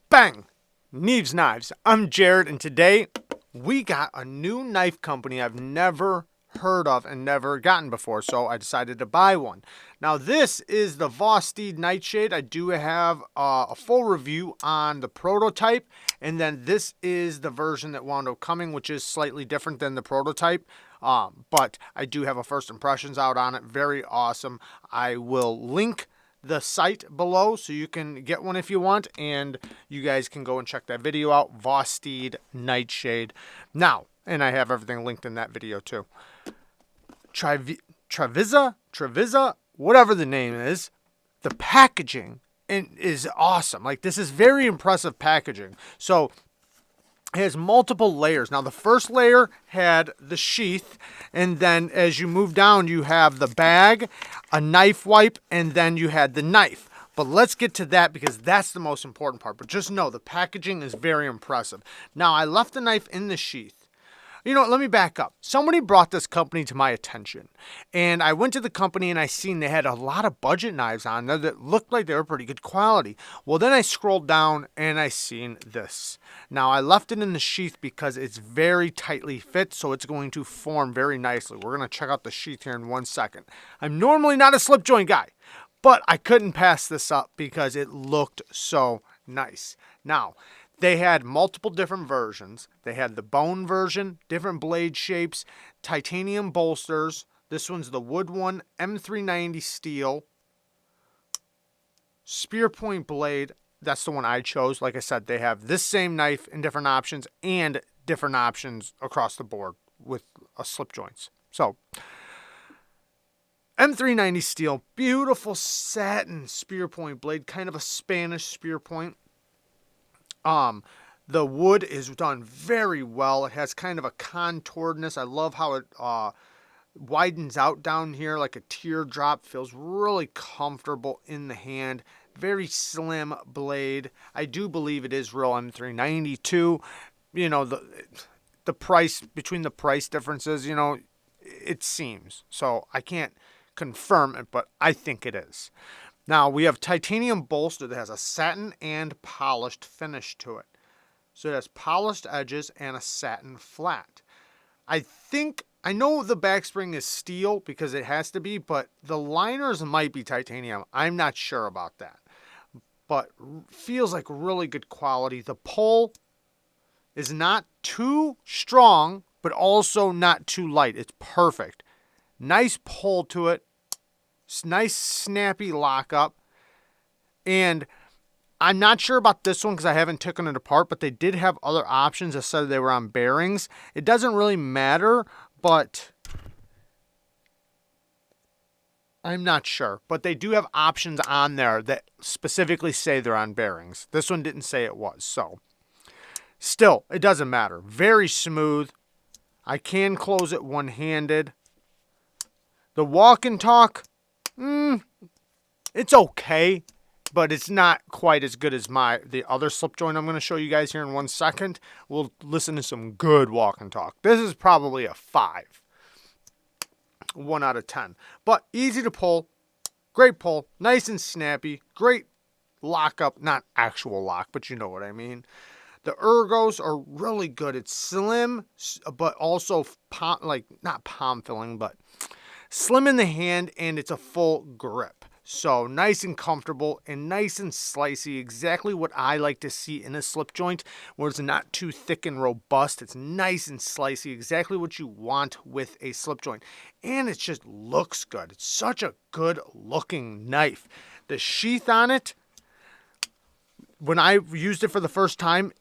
Bang! Neeves Knives. I'm Jared, and today we got a new knife company I've never heard of and never gotten before, so I decided to buy one. Now, this is the VOSTEED Nightshade. I do have a full review on the prototype, and then this is the version that wound up coming, which is slightly different than the prototype. But I do have a first impressions out on it. Very awesome. I will link the site below so you can get one if you want, and you guys can go and check that video out. VOSTEED Nightshade. Now, and I have everything linked in that video too. TRIVISA, whatever the name is, the packaging is awesome. Like, this is very impressive packaging. So it has multiple layers. Now, the first layer had the sheath, and then as you move down, you have the bag, a knife wipe, and then you had the knife. But let's get to that because that's the most important part. But just know the packaging is very impressive. Now, I left the knife in the sheath. You know what, let me back up. Somebody brought this company to my attention, and I went to the company and I seen they had a lot of budget knives on there that looked like they were pretty good quality. Well, then I scrolled down and I seen this. Now, I left it in the sheath because it's very tightly fit, so it's going to form very nicely. We're going to check out the sheath here in 1 second. I'm normally not a slip joint guy, but I couldn't pass this up because it looked so nice. Now, they had multiple different versions. They had the bone version, different blade shapes, titanium bolsters. This one's the wood one, M390 steel, spear point blade. That's the one I chose. Like I said, they have this same knife in different options and different options across the board with slip joints. So, M390 steel, beautiful satin spear point blade, kind of a Spanish spear point. The wood is done very well. It has kind of a contouredness. I love how it widens out down here like a teardrop. Feels really comfortable in the hand. Very slim blade. I do believe it is real M390 too. You know, the price, between the price differences, you know, it seems. So I can't confirm it, but I think it is. Now, we have titanium bolster that has a satin and polished finish to it. So it has polished edges and a satin flat. I know the back spring is steel because it has to be, but the liners might be titanium. I'm not sure about that. But feels like really good quality. The pull is not too strong, but also not too light. It's perfect. Nice pull to it. Nice snappy lockup. And I'm not sure about this one because I haven't taken it apart, but they did have other options that said they were on bearings. It doesn't really matter, but I'm not sure. But they do have options on there that specifically say they're on bearings. This one didn't say it was, so still, it doesn't matter. Very smooth. I can close it one-handed. The walk and talk, it's okay, but it's not quite as good as the other slip joint I'm going to show you guys here in 1 second. We'll listen to some good walk and talk. This is probably a 5. 1 out of 10. But easy to pull. Great pull. Nice and snappy. Great lockup. Not actual lock, but you know what I mean. The ergos are really good. It's slim, but also not palm filling, but slim in the hand, and it's a full grip. So nice and comfortable and nice and slicey. Exactly what I like to see in a slip joint, where it's not too thick and robust. It's nice and slicey. Exactly what you want with a slip joint. And it just looks good. It's such a good looking knife. The sheath on it, when I used it for the first time,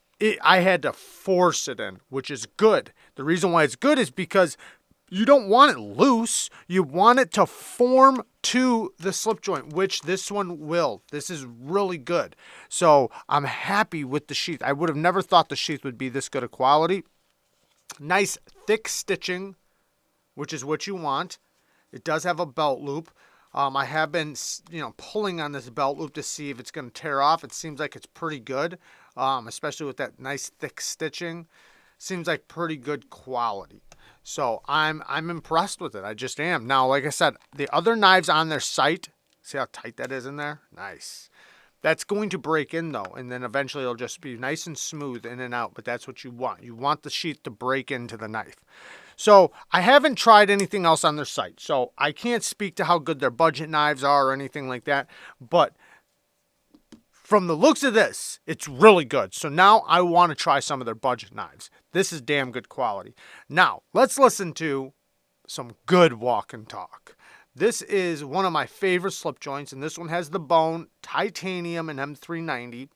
I had to force it in, which is good. The reason why it's good is because you don't want it loose. You want it to form to the slip joint, which this one will. This is really good. So I'm happy with the sheath. I would have never thought the sheath would be this good of quality. Nice thick stitching, which is what you want. It does have a belt loop. I have been, pulling on this belt loop to see if it's going to tear off. It seems like it's pretty good, especially with that nice thick stitching. Seems like pretty good quality. So I'm impressed with it. I just am. Now, like I said, the other knives on their site, see how tight that is in there? Nice. That's going to break in though, and then eventually it'll just be nice and smooth in and out, but that's what you want. You want the sheath to break into the knife. So I haven't tried anything else on their site, so I can't speak to how good their budget knives are or anything like that, but from the looks of this, it's really good. So now I want to try some of their budget knives. This is damn good quality. Now, let's listen to some good walk and talk. This is one of my favorite slip joints, and this one has the bone, titanium, and M390.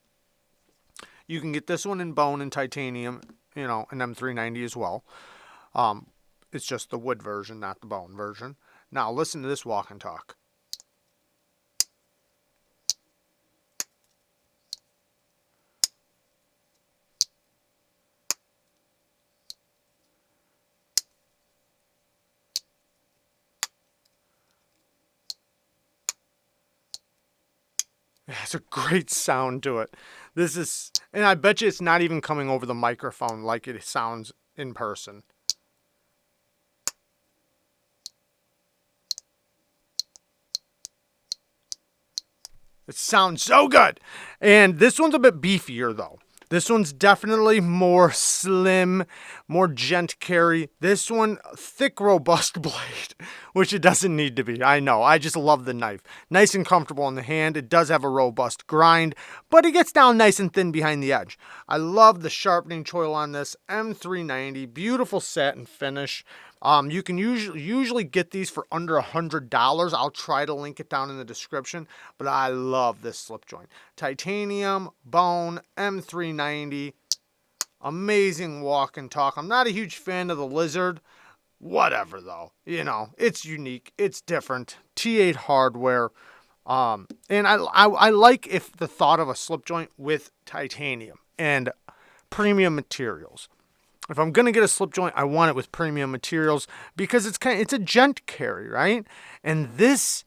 You can get this one in bone and titanium, and M390 as well. It's just the wood version, not the bone version. Now, listen to this walk and talk. It has a great sound to it. And I bet you it's not even coming over the microphone like it sounds in person. It sounds so good. And this one's a bit beefier though. This one's definitely more slim, more gent carry. This one, thick, robust blade, which it doesn't need to be. I know. I just love the knife. Nice and comfortable in the hand. It does have a robust grind, but it gets down nice and thin behind the edge. I love the sharpening choil on this. M390, beautiful satin finish. You can usually get these for under $100. I'll try to link it down in the description, but I love this slip joint. Titanium, bone, M390, amazing walk and talk. I'm not a huge fan of the lizard. Whatever though, it's unique, it's different. T8 hardware, and I like if the thought of a slip joint with titanium and premium materials. If I'm going to get a slip joint, I want it with premium materials because it's a gent carry, right? And this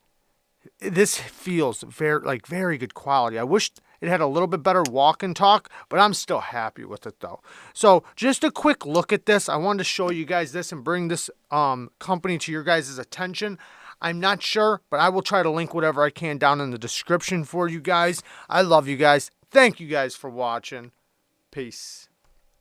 feels very good quality. I wish it had a little bit better walk and talk, but I'm still happy with it though. So just a quick look at this. I wanted to show you guys this and bring this company to your guys' attention. I'm not sure, but I will try to link whatever I can down in the description for you guys. I love you guys. Thank you guys for watching. Peace.